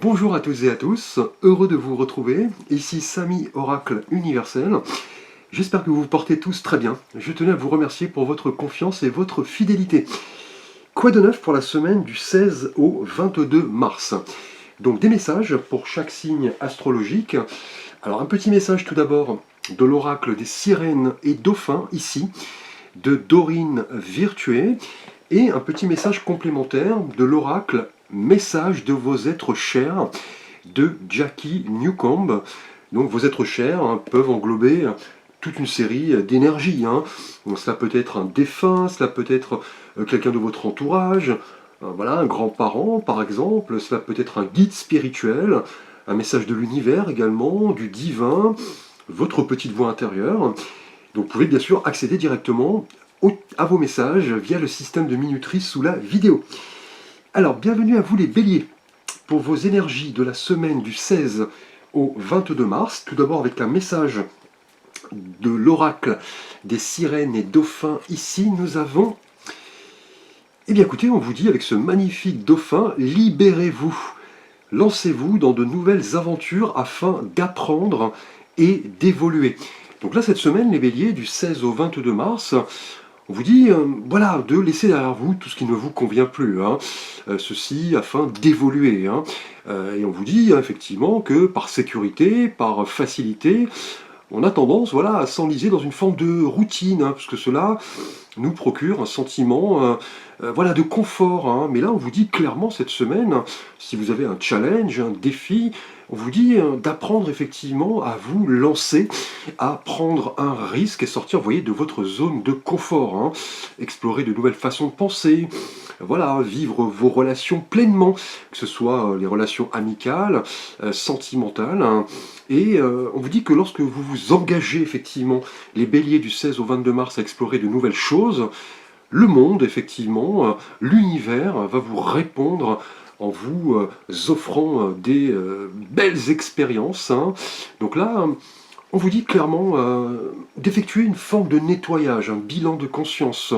Bonjour à toutes et à tous, heureux de vous retrouver. Ici Samy Oracle Universel. J'espère que vous vous portez tous très bien. Je tenais à vous remercier pour votre confiance et votre fidélité. Quoi de neuf pour la semaine du 16 au 22 mars? Donc des messages pour chaque signe astrologique. Alors un petit message tout d'abord de l'oracle des sirènes et dauphins ici, de Dorine Virtué, et un petit message complémentaire de l'oracle Message de vos êtres chers de Jackie Newcomb. Donc vos êtres chers peuvent englober toute une série d'énergies. Donc cela peut être un défunt, cela peut être quelqu'un de votre entourage, voilà, un grand-parent par exemple, cela peut être un guide spirituel, un message de l'univers également, du divin, votre petite voix intérieure. Donc vous pouvez bien sûr accéder directement à vos messages via le système de minuterie sous la vidéo. Alors bienvenue à vous les béliers pour vos énergies de la semaine du 16 au 22 mars. Tout d'abord avec un message de l'oracle des sirènes et dauphins. Ici nous avons, eh bien écoutez, on vous dit avec ce magnifique dauphin, libérez-vous, lancez-vous dans de nouvelles aventures afin d'apprendre et d'évoluer. Donc là cette semaine les béliers du 16 au 22 mars, on vous dit, voilà, de laisser derrière vous tout ce qui ne vous convient plus, ceci afin d'évoluer. Et on vous dit effectivement que par sécurité, par facilité, on a tendance voilà, à s'enliser dans une forme de routine, parce que cela nous procure un sentiment voilà, de confort. Mais là, on vous dit clairement cette semaine, si vous avez un challenge, un défi, on vous dit d'apprendre effectivement à vous lancer, à prendre un risque et sortir, vous voyez, de votre zone de confort. Explorer de nouvelles façons de penser, voilà, vivre vos relations pleinement, que ce soit les relations amicales, sentimentales. Et on vous dit que lorsque vous vous engagez effectivement, les béliers du 16 au 22 mars, à explorer de nouvelles choses, le monde, effectivement, l'univers va vous répondre en vous offrant des belles expériences. Donc là, on vous dit clairement d'effectuer une forme de nettoyage, un bilan de conscience.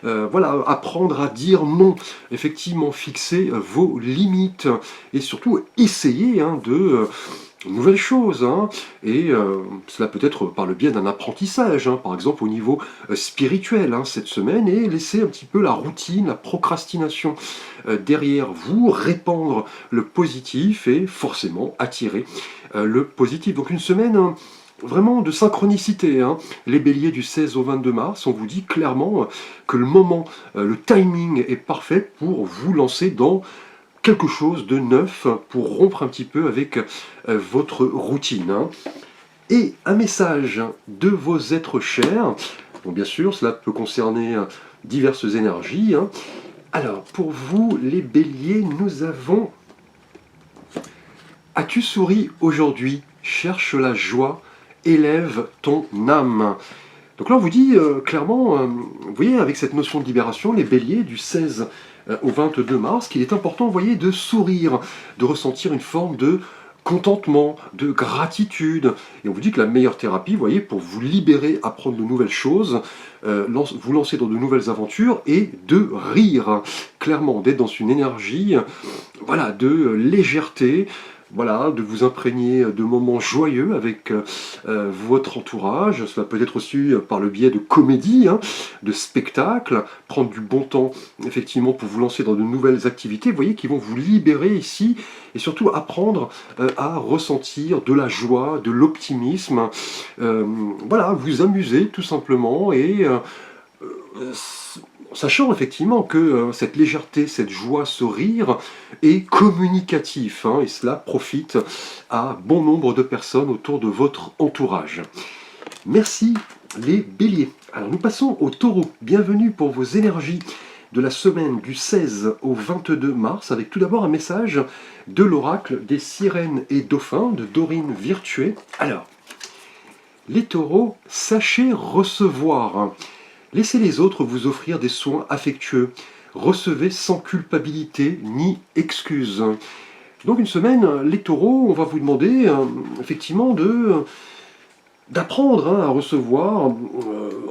Voilà, apprendre à dire non, effectivement, fixer vos limites et surtout essayer de nouvelles choses. Et cela peut être par le biais d'un apprentissage, par exemple au niveau spirituel cette semaine, et laisser un petit peu la routine, la procrastination derrière vous, répandre le positif et forcément attirer le positif. Donc une semaine vraiment de synchronicité. Les béliers du 16 au 22 mars, on vous dit clairement que le moment, le timing est parfait pour vous lancer dans quelque chose de neuf, pour rompre un petit peu avec votre routine. Et un message de vos êtres chers. Donc bien sûr, cela peut concerner diverses énergies. Alors, pour vous, les béliers, nous avons... As-tu souri aujourd'hui? Cherche la joie, élève ton âme. Donc là, on vous dit clairement, vous voyez, avec cette notion de libération, les béliers du 16 au 22 mars, qu'il est important, vous voyez, de sourire, de ressentir une forme de contentement, de gratitude. Et on vous dit que la meilleure thérapie, vous voyez, pour vous libérer, apprendre de nouvelles choses, vous lancer dans de nouvelles aventures et de rire. Clairement, d'être dans une énergie, voilà, de légèreté, voilà, de vous imprégner de moments joyeux avec votre entourage. Cela peut être aussi par le biais de comédie, de spectacles, prendre du bon temps effectivement pour vous lancer dans de nouvelles activités, vous voyez, qui vont vous libérer ici et surtout apprendre à ressentir de la joie, de l'optimisme, voilà, vous amuser tout simplement et sachant effectivement que cette légèreté, cette joie, ce rire est communicatif, et cela profite à bon nombre de personnes autour de votre entourage. Merci les béliers. Alors nous passons aux taureaux. Bienvenue pour vos énergies de la semaine du 16 au 22 mars, avec tout d'abord un message de l'oracle des sirènes et dauphins de Dorine Virtué. Alors, les taureaux, sachez recevoir. Laissez les autres vous offrir des soins affectueux. Recevez sans culpabilité ni excuse. Donc une semaine, les taureaux, on va vous demander effectivement d'apprendre à recevoir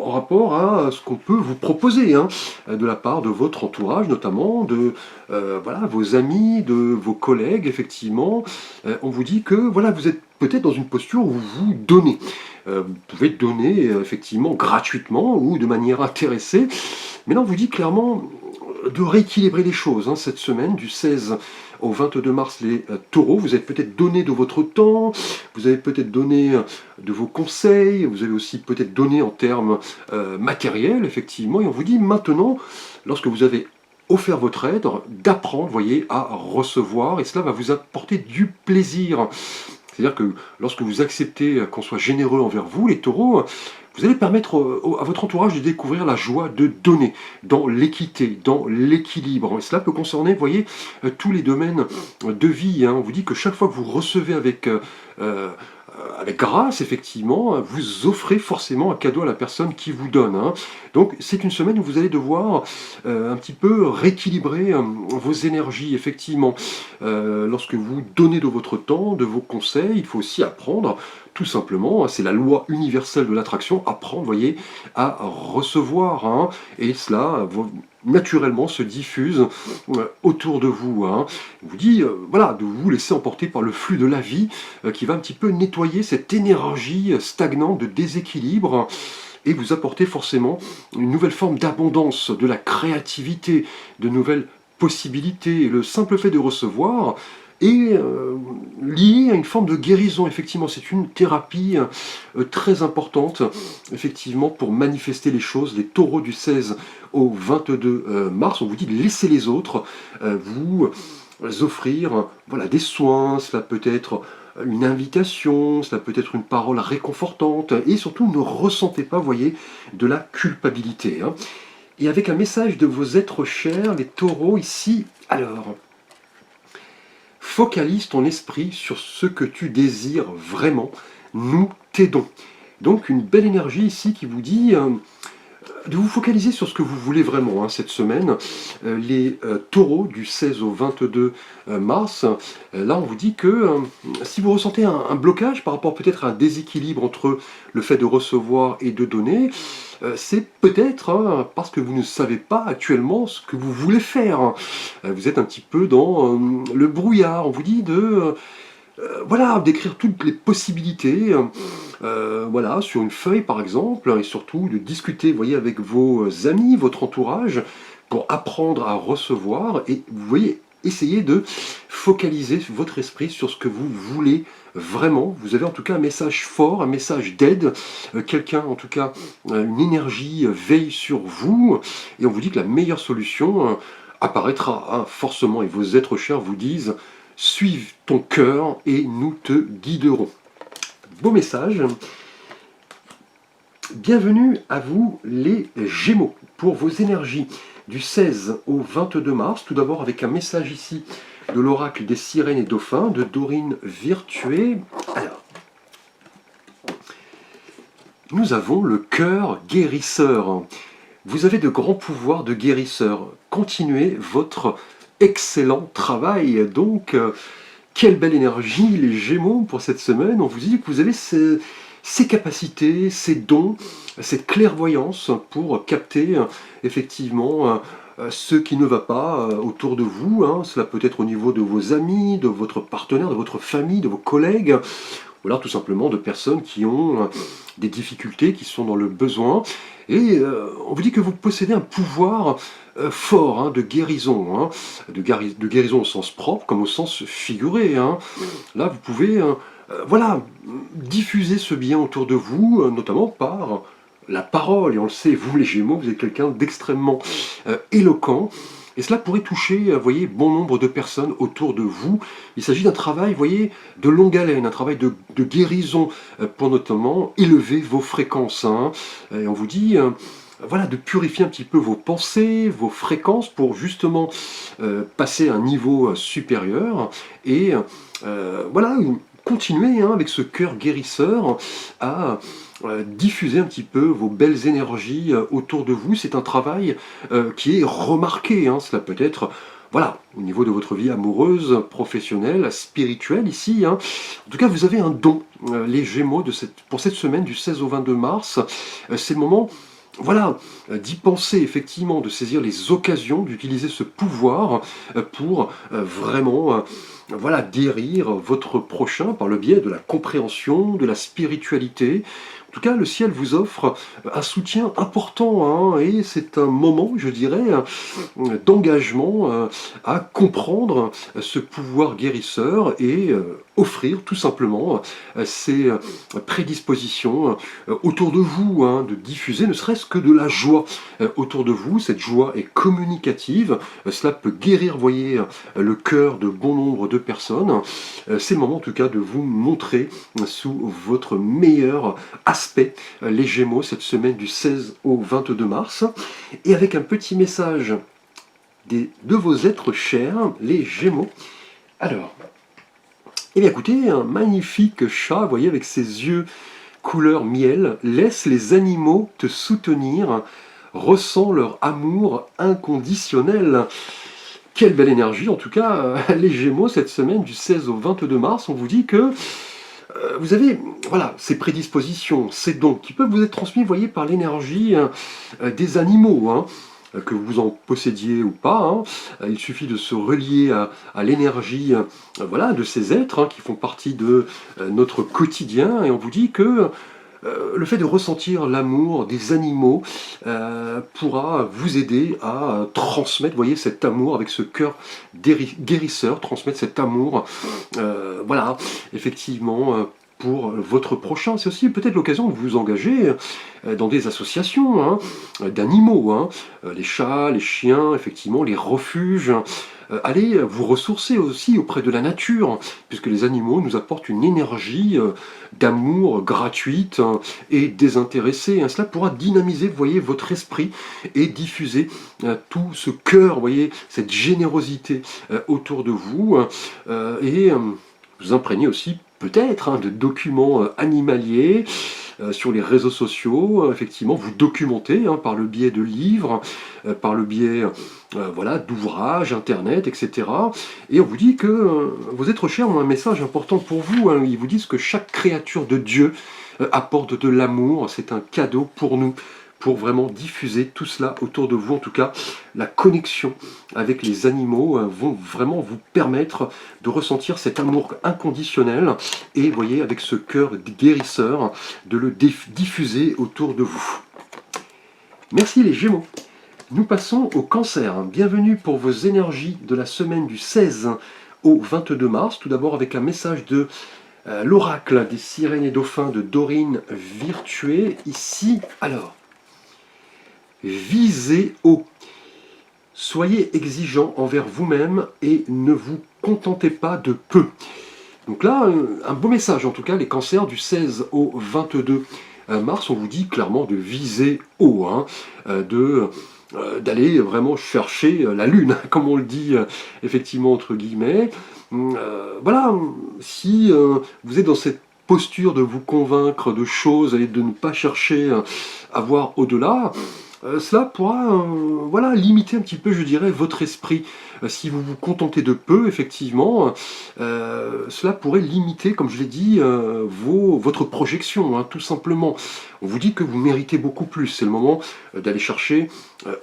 en en rapport à ce qu'on peut vous proposer, hein, de la part de votre entourage notamment, de voilà, vos amis, de vos collègues, effectivement. On vous dit que voilà, vous êtes peut-être dans une posture où vous donnez. Vous pouvez donner effectivement gratuitement ou de manière intéressée. Mais là, on vous dit clairement de rééquilibrer les choses, hein, cette semaine, du 16 au 22 mars, les taureaux. Vous avez peut-être donné de votre temps, vous avez peut-être donné de vos conseils, vous avez aussi peut-être donné en termes matériels, effectivement. Et on vous dit maintenant, lorsque vous avez offert votre aide, d'apprendre, voyez, à recevoir. Et cela va vous apporter du plaisir. C'est-à-dire que lorsque vous acceptez qu'on soit généreux envers vous, les taureaux, vous allez permettre à votre entourage de découvrir la joie de donner, dans l'équité, dans l'équilibre. Et cela peut concerner, vous voyez, tous les domaines de vie, hein. On vous dit que chaque fois que vous recevez avec grâce, effectivement, vous offrez forcément un cadeau à la personne qui vous donne, hein. Donc c'est une semaine où vous allez devoir un petit peu rééquilibrer vos énergies, effectivement. Lorsque vous donnez de votre temps, de vos conseils, il faut aussi apprendre, tout simplement, hein, c'est la loi universelle de l'attraction, apprendre, voyez, à recevoir, hein, et cela naturellement se diffuse autour de vous, hein. On vous dit, voilà, de vous laisser emporter par le flux de la vie qui va un petit peu nettoyer cette énergie stagnante de déséquilibre et vous apporter forcément une nouvelle forme d'abondance, de la créativité, de nouvelles possibilités. Et le simple fait de recevoir est lié à une forme de guérison. Effectivement, c'est une thérapie très importante, effectivement, pour manifester les choses. Les taureaux du 16 au 22 mars, on vous dit de laisser les autres vous offrir voilà, des soins, cela peut être une invitation, cela peut être une parole réconfortante, et surtout ne ressentez pas, voyez, de la culpabilité, hein. Et avec un message de vos êtres chers, les taureaux ici, alors, focalise ton esprit sur ce que tu désires vraiment, nous t'aidons. Donc une belle énergie ici qui vous dit de vous focaliser sur ce que vous voulez vraiment, hein, cette semaine. Les taureaux du 16 au 22 mars, là on vous dit que si vous ressentez un blocage par rapport peut-être à un déséquilibre entre le fait de recevoir et de donner, c'est peut-être parce que vous ne savez pas actuellement ce que vous voulez faire. Vous êtes un petit peu dans le brouillard. On vous dit de voilà, d'écrire toutes les possibilités, voilà, sur une feuille par exemple, et surtout de discuter, vous voyez, avec vos amis, votre entourage, pour apprendre à recevoir, et vous voyez, essayez de focaliser votre esprit sur ce que vous voulez vraiment. Vous avez en tout cas un message fort, un message d'aide, quelqu'un, en tout cas, une énergie veille sur vous, et on vous dit que la meilleure solution apparaîtra, hein, forcément, et vos êtres chers vous disent: suive ton cœur et nous te guiderons. Beau message. Bienvenue à vous les Gémeaux pour vos énergies du 16 au 22 mars. Tout d'abord avec un message ici de l'oracle des sirènes et dauphins de Dorine Virtué. Alors, nous avons le cœur guérisseur. Vous avez de grands pouvoirs de guérisseur. Continuez votre excellent travail. Donc, quelle belle énergie, les Gémeaux, pour cette semaine. On vous dit que vous avez ces capacités, ces dons, cette clairvoyance pour capter effectivement ce qui ne va pas autour de vous, hein. Cela peut être au niveau de vos amis, de votre partenaire, de votre famille, de vos collègues, ou alors tout simplement de personnes qui ont des difficultés, qui sont dans le besoin. Et on vous dit que vous possédez un pouvoir fort, hein, de guérison, hein, de guérison au sens propre comme au sens figuré, hein. Là, vous pouvez voilà, diffuser ce bien autour de vous, notamment par la parole. Et on le sait, vous les Gémeaux, vous êtes quelqu'un d'extrêmement éloquent. Et cela pourrait toucher, vous voyez, bon nombre de personnes autour de vous. Il s'agit d'un travail, vous voyez, de longue haleine, un travail de guérison pour notamment élever vos fréquences, hein. Et on vous dit voilà, de purifier un petit peu vos pensées, vos fréquences pour justement passer à un niveau supérieur et voilà, continuer, hein, avec ce cœur guérisseur à diffuser un petit peu vos belles énergies autour de vous. C'est un travail qui est remarqué, hein. Cela peut être voilà, au niveau de votre vie amoureuse, professionnelle, spirituelle ici, hein. En tout cas, vous avez un don, les Gémeaux, pour cette semaine du 16 au 22 mars. C'est le moment voilà, d'y penser effectivement, de saisir les occasions, d'utiliser ce pouvoir pour vraiment voilà, guérir votre prochain par le biais de la compréhension, de la spiritualité. En tout cas, le ciel vous offre un soutien important, hein, et c'est un moment, je dirais, d'engagement à comprendre ce pouvoir guérisseur et offrir tout simplement ces prédispositions autour de vous, hein, de diffuser ne serait-ce que de la joie autour de vous. Cette joie est communicative, cela peut guérir, voyez, le cœur de bon nombre de personnes. C'est le moment en tout cas de vous montrer sous votre meilleur aspect les Gémeaux cette semaine du 16 au 22 mars, et avec un petit message de vos êtres chers, les Gémeaux. Alors, eh bien écoutez, un magnifique chat, vous voyez, avec ses yeux couleur miel, laisse les animaux te soutenir, ressens leur amour inconditionnel. Quelle belle énergie, en tout cas, les Gémeaux, cette semaine du 16 au 22 mars, on vous dit que vous avez voilà, ces prédispositions, ces dons qui peuvent vous être transmis, vous voyez, par l'énergie des animaux, hein, que vous en possédiez ou pas. Hein. Il suffit de se relier à l'énergie voilà, de ces êtres hein, qui font partie de notre quotidien, et on vous dit que le fait de ressentir l'amour des animaux pourra vous aider à transmettre, voyez, cet amour avec ce cœur guérisseur, transmettre cet amour, voilà, effectivement, pour votre prochain. C'est aussi peut-être l'occasion de vous engager dans des associations hein, d'animaux, hein, les chats, les chiens, effectivement, les refuges. Allez vous ressourcer aussi auprès de la nature, puisque les animaux nous apportent une énergie d'amour gratuite et désintéressée. Cela pourra dynamiser, vous voyez, votre esprit et diffuser tout ce cœur, vous voyez, cette générosité autour de vous, et vous imprégner aussi peut-être hein, de documents animaliers sur les réseaux sociaux, effectivement, vous documentez hein, par le biais de livres, par le biais voilà, d'ouvrages, internet, etc. Et on vous dit que vos êtres chers ont un message important pour vous. Hein. Ils vous disent que chaque créature de Dieu apporte de l'amour, c'est un cadeau pour nous, pour vraiment diffuser tout cela autour de vous. En tout cas, la connexion avec les animaux vont vraiment vous permettre de ressentir cet amour inconditionnel et, vous voyez, avec ce cœur guérisseur, de le diffuser autour de vous. Merci les Gémeaux. Nous passons au Cancer. Bienvenue pour vos énergies de la semaine du 16 au 22 mars. Tout d'abord avec un message de l'oracle des sirènes et dauphins de Dorine Virtué. Ici, alors, visez haut. Soyez exigeant envers vous-même et ne vous contentez pas de peu. Donc là, un beau message en tout cas, les cancers du 16 au 22 mars, on vous dit clairement de viser haut, hein, d'aller vraiment chercher la lune, comme on le dit effectivement entre guillemets. Voilà, si vous êtes dans cette posture de vous convaincre de choses et de ne pas chercher à voir au-delà, cela pourra voilà, limiter un petit peu, je dirais, votre esprit. Si vous vous contentez de peu, effectivement, cela pourrait limiter, comme je l'ai dit, votre projection, hein, tout simplement. On vous dit que vous méritez beaucoup plus. C'est le moment d'aller chercher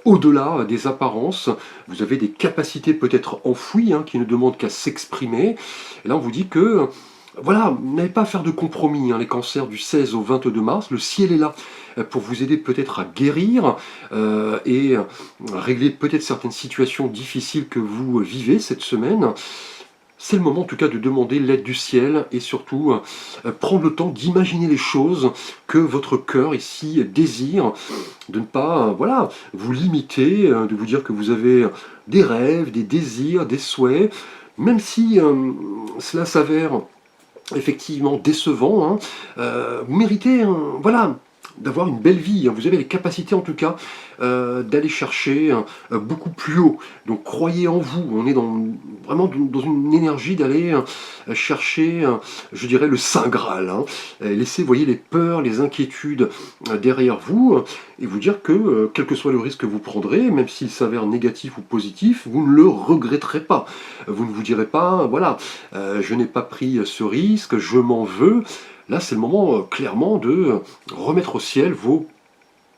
au-delà des apparences. Vous avez des capacités peut-être enfouies, hein, qui ne demandent qu'à s'exprimer. Et là, on vous dit que voilà, n'avez pas à faire de compromis, hein, les cancers du 16 au 22 mars, le ciel est là pour vous aider peut-être à guérir et régler peut-être certaines situations difficiles que vous vivez cette semaine. C'est le moment en tout cas de demander l'aide du ciel et surtout prendre le temps d'imaginer les choses que votre cœur ici désire, de ne pas voilà, vous limiter, de vous dire que vous avez des rêves, des désirs, des souhaits, même si cela s'avère effectivement décevant, hein, vous méritez voilà, d'avoir une belle vie, hein. Vous avez les capacités en tout cas d'aller chercher beaucoup plus haut, donc croyez en vous, on est vraiment dans une énergie d'aller chercher, je dirais, le Saint Graal, hein. Laissez, voyez, les peurs, les inquiétudes derrière vous, et vous dire que quel que soit le risque que vous prendrez, même s'il s'avère négatif ou positif, vous ne le regretterez pas. Vous ne vous direz pas, voilà, je n'ai pas pris ce risque, je m'en veux. Là, c'est le moment clairement de remettre au ciel vos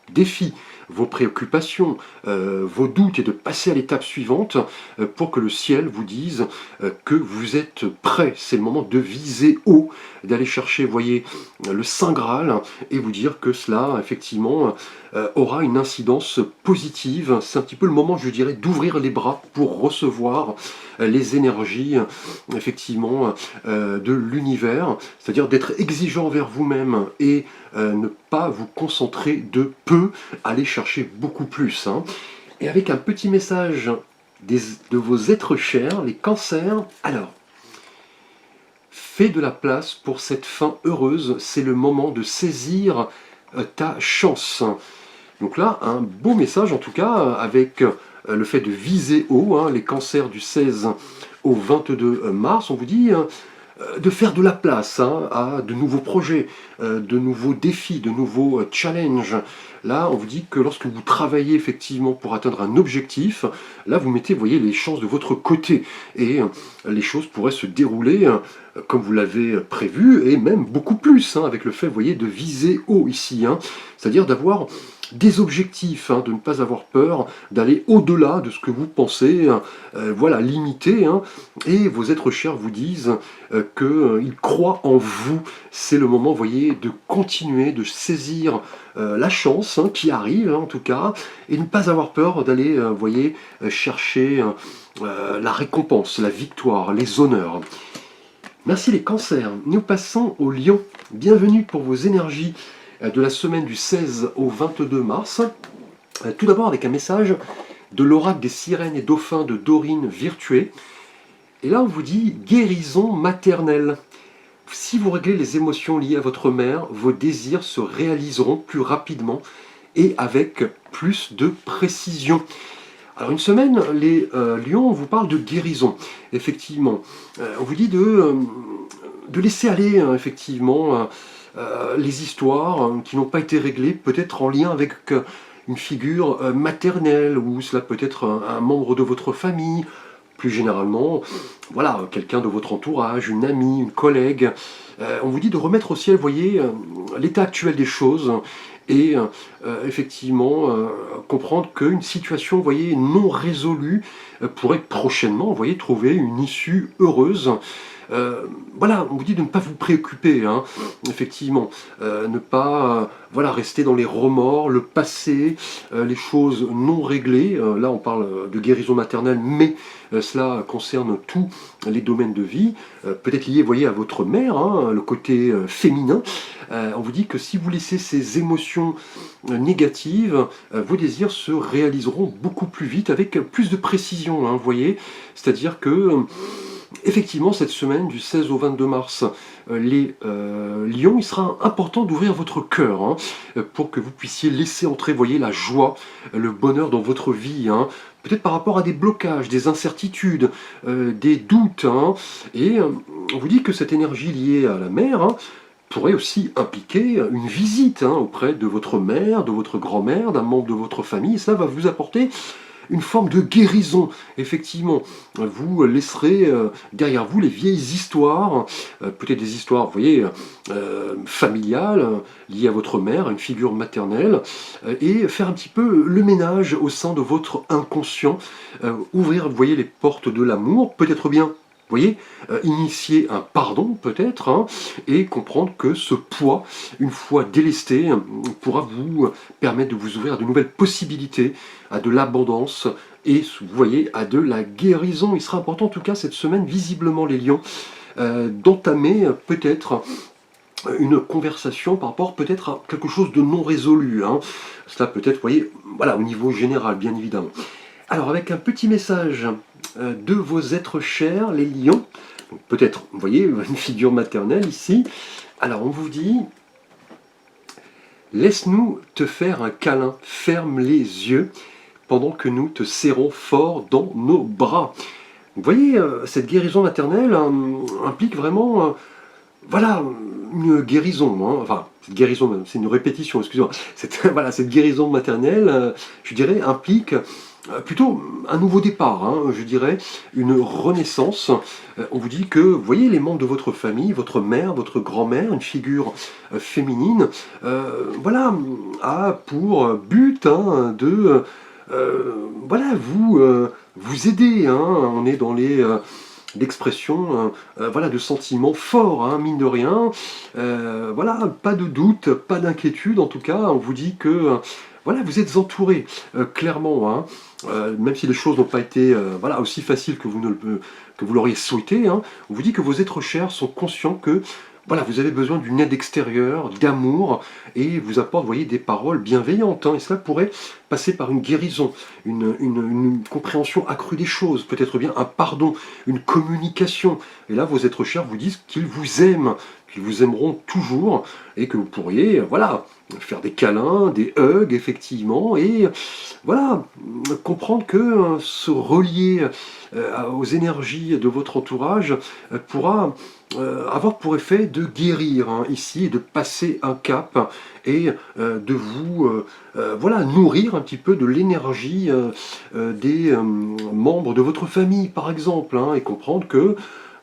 défis, vos préoccupations, vos doutes et de passer à l'étape suivante pour que le ciel vous dise que vous êtes prêt. C'est le moment de viser haut, d'aller chercher, voyez, le Saint Graal et vous dire que cela, effectivement, aura une incidence positive. C'est un petit peu le moment, je dirais, d'ouvrir les bras pour recevoir les énergies, effectivement, de l'univers, c'est-à-dire d'être exigeant envers vous-même et ne pas vous concentrer de peu, aller chercher beaucoup plus. Hein. Et avec un petit message de vos êtres chers, les cancers, alors, fais de la place pour cette fin heureuse, c'est le moment de saisir ta chance. Donc là, un beau message en tout cas, avec le fait de viser haut, hein, les cancers du 16 au 22 mars, on vous dit de faire de la place hein, à de nouveaux projets, de nouveaux défis, de nouveaux challenges. Là, on vous dit que lorsque vous travaillez effectivement pour atteindre un objectif, là, vous mettez, vous voyez, les chances de votre côté. Et les choses pourraient se dérouler comme vous l'avez prévu, et même beaucoup plus, hein, avec le fait, vous voyez, de viser haut ici. Hein, c'est-à-dire d'avoir des objectifs, hein, de ne pas avoir peur, d'aller au-delà de ce que vous pensez, voilà, limiter, hein, et vos êtres chers vous disent qu'ils croient en vous. C'est le moment, vous voyez, de continuer, de saisir la chance hein, qui arrive, hein, en tout cas, et ne pas avoir peur d'aller, vous voyez, chercher la récompense, la victoire, les honneurs. Merci les cancers. Nous passons au lion. Bienvenue pour vos énergies de la semaine du 16 au 22 mars. Tout d'abord avec un message de l'oracle des sirènes et dauphins de Dorine Virtué. Et là on vous dit guérison maternelle. Si vous réglez les émotions liées à votre mère, vos désirs se réaliseront plus rapidement et avec plus de précision. Alors une semaine, les lions, on vous parle de guérison, effectivement. On vous dit de laisser aller, effectivement, les histoires qui n'ont pas été réglées, peut-être en lien avec une figure maternelle, ou cela peut être un membre de votre famille, plus généralement, voilà, quelqu'un de votre entourage, une amie, une collègue. On vous dit de remettre au ciel, vous voyez, l'état actuel des choses, et effectivement comprendre qu'une situation, vous voyez, non résolue pourrait prochainement, vous voyez, trouver une issue heureuse. Voilà, on vous dit de ne pas vous préoccuper, hein, effectivement, ne pas voilà, rester dans les remords, le passé, les choses non réglées. Là, on parle de guérison maternelle, mais cela concerne tous les domaines de vie, peut-être lié, vous voyez, à votre mère, hein, le côté féminin. On vous dit que si vous laissez ces émotions négatives, vos désirs se réaliseront beaucoup plus vite, avec plus de précision, hein, vous voyez, c'est-à-dire que effectivement, cette semaine, du 16 au 22 mars, les lions, il sera important d'ouvrir votre cœur hein, pour que vous puissiez laisser entrer, voyez, la joie, le bonheur dans votre vie. Hein, peut-être par rapport à des blocages, des incertitudes, des doutes. Hein, et on vous dit que cette énergie liée à la mer hein, pourrait aussi impliquer une visite hein, auprès de votre mère, de votre grand-mère, d'un membre de votre famille. Et cela va vous apporter une forme de guérison, effectivement. Vous laisserez derrière vous les vieilles histoires, peut-être des histoires, vous voyez, familiales, liées à votre mère, une figure maternelle, et faire un petit peu le ménage au sein de votre inconscient, ouvrir, vous voyez, les portes de l'amour, peut-être bien. Vous voyez, initier un pardon peut-être, hein, et comprendre que ce poids, une fois délesté, pourra vous permettre de vous ouvrir à de nouvelles possibilités, à de l'abondance, et vous voyez, à de la guérison. Il sera important en tout cas cette semaine, visiblement les lions, d'entamer peut-être une conversation par rapport peut-être à quelque chose de non résolu. Hein. Cela peut-être, vous voyez, voilà, au niveau général, bien évidemment. Alors avec un petit message de vos êtres chers, les lions, peut-être, vous voyez, une figure maternelle ici. Alors on vous dit, laisse-nous te faire un câlin, ferme les yeux, pendant que nous te serrons fort dans nos bras. Vous voyez, cette guérison maternelle implique vraiment, voilà, une guérison, hein, enfin, cette guérison, c'est une répétition, excusez-moi, voilà, cette guérison maternelle, je dirais, implique plutôt un nouveau départ, hein, je dirais, une renaissance. On vous dit que, vous voyez, les membres de votre famille, votre mère, votre grand-mère, une figure féminine, voilà, a pour but voilà, vous aider. Hein. On est dans l'expression voilà, de sentiments forts, hein, mine de rien. Voilà, pas de doute, pas d'inquiétude en tout cas. On vous dit que voilà, vous êtes entouré, clairement. Hein. Même si les choses n'ont pas été voilà, aussi faciles que que vous l'auriez souhaité, hein, on vous dit que vos êtres chers sont conscients que voilà, vous avez besoin d'une aide extérieure, d'amour, et vous apportent, vous voyez, des paroles bienveillantes. Hein, et cela pourrait passer par une guérison, une compréhension accrue des choses, peut-être bien un pardon, une communication. Et là, vos êtres chers vous disent qu'ils vous aiment, qu'ils vous aimeront toujours, et que vous pourriez, voilà, faire des câlins, des hugs, effectivement, et voilà, comprendre que se relier aux énergies de votre entourage pourra avoir pour effet de guérir hein, ici, et de passer un cap, et de vous voilà, nourrir un petit peu de l'énergie des membres de votre famille, par exemple, hein, et comprendre que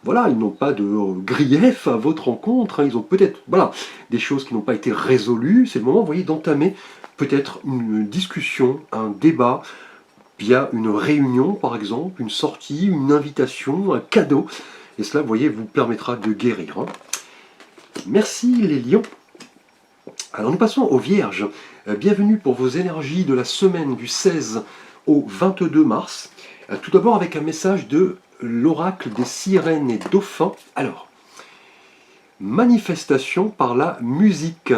voilà, ils n'ont pas de grief à votre rencontre, hein, ils ont peut-être voilà, des choses qui n'ont pas été résolues. C'est le moment, vous voyez, d'entamer peut-être une discussion, un débat, via une réunion, par exemple, une sortie, une invitation, un cadeau. Et cela, vous voyez, vous permettra de guérir. Hein. Merci les lions. Alors nous passons aux vierges. Bienvenue pour vos énergies de la semaine du 16 au 22 mars. Tout d'abord avec un message de l'oracle des sirènes et dauphins. Alors, manifestation par la musique.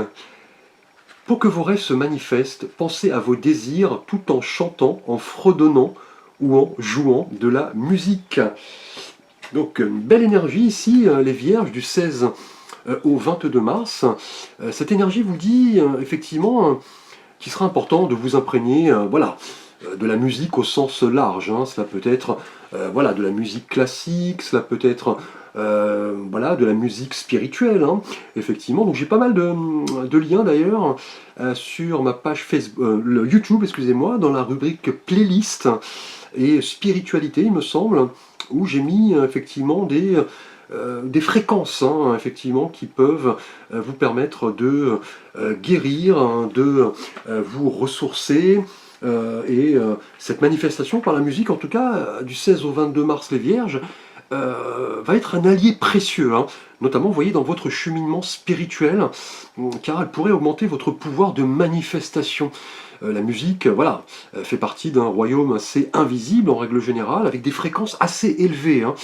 Pour que vos rêves se manifestent, pensez à vos désirs tout en chantant, en fredonnant ou en jouant de la musique. Donc, une belle énergie ici, les vierges, du 16 au 22 mars. Cette énergie vous dit effectivement qu'il sera important de vous imprégner voilà, de la musique au sens large. Hein. Cela peut être voilà, de la musique classique, cela peut être voilà, de la musique spirituelle, hein. Effectivement. Donc j'ai pas mal de liens d'ailleurs sur ma page Facebook, le YouTube, excusez-moi, dans la rubrique playlist et spiritualité, il me semble, où j'ai mis effectivement des fréquences hein, effectivement, qui peuvent vous permettre de guérir, hein, de vous ressourcer. Cette manifestation par la musique, en tout cas, du 16 au 22 mars, les Vierges, va être un allié précieux, hein, notamment, vous voyez, dans votre cheminement spirituel, car elle pourrait augmenter votre pouvoir de manifestation. La musique, voilà, fait partie d'un royaume assez invisible en règle générale, avec des fréquences assez élevées. Hein.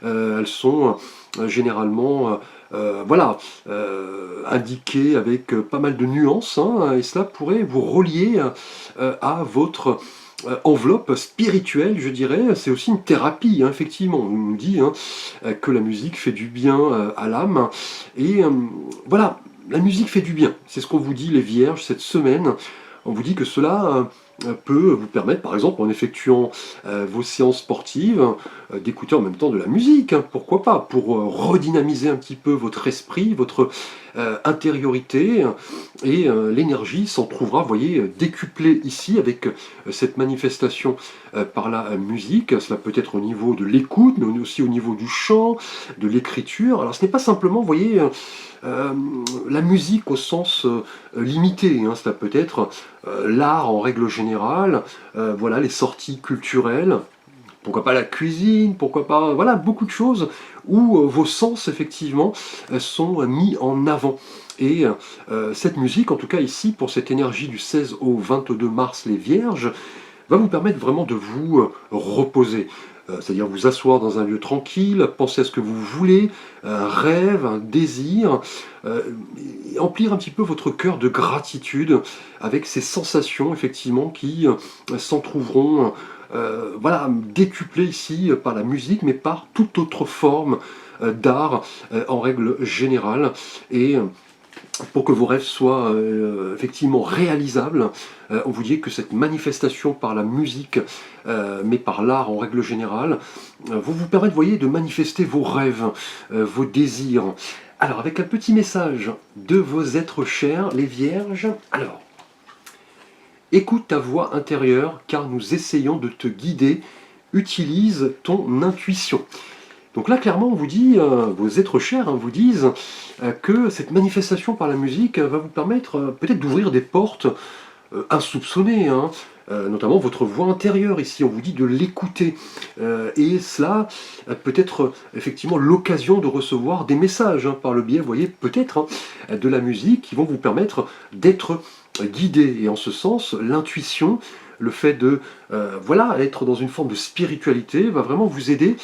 Elles sont généralement voilà, indiquées avec pas mal de nuances, hein, et cela pourrait vous relier à votre enveloppe spirituelle, je dirais. C'est aussi une thérapie, hein, effectivement. On nous dit hein, que la musique fait du bien à l'âme, et voilà, la musique fait du bien. C'est ce qu'on vous dit, les Vierges, cette semaine. On vous dit que cela peut vous permettre, par exemple, en effectuant vos séances sportives, d'écouter en même temps de la musique, hein, pourquoi pas, pour redynamiser un petit peu votre esprit, votre intériorité, et l'énergie s'en trouvera, vous voyez, décuplée ici avec cette manifestation par la musique. Cela peut être au niveau de l'écoute, mais aussi au niveau du chant, de l'écriture. Alors ce n'est pas simplement, vous voyez, la musique au sens limité, hein. Cela peut être l'art en règle générale, voilà, les sorties culturelles, pourquoi pas la cuisine, pourquoi pas, voilà, beaucoup de choses où vos sens, effectivement, sont mis en avant. Et cette musique, en tout cas ici, pour cette énergie du 16 au 22 mars, les Vierges, va vous permettre vraiment de vous reposer. C'est-à-dire vous asseoir dans un lieu tranquille, penser à ce que vous voulez, un rêve, un désir, et emplir un petit peu votre cœur de gratitude avec ces sensations, effectivement, qui s'en trouveront voilà, décuplées ici par la musique, mais par toute autre forme d'art en règle générale. Et pour que vos rêves soient effectivement réalisables, on vous dit que cette manifestation par la musique, mais par l'art en règle générale, vous permet, vous voyez, de manifester vos rêves, vos désirs. Alors, avec un petit message de vos êtres chers, les Vierges. Alors, Écoute ta voix intérieure car nous essayons de te guider. Utilise ton intuition. Donc là, clairement, on vous dit, vos êtres chers vous disent que cette manifestation par la musique va vous permettre peut-être d'ouvrir des portes insoupçonnées, hein, notamment votre voix intérieure ici, on vous dit de l'écouter. Et cela peut être effectivement l'occasion de recevoir des messages par le biais, vous voyez, peut-être de la musique qui vont vous permettre d'être guidé. Et en ce sens, l'intuition, le fait de voilà, être dans une forme de spiritualité va vraiment vous aider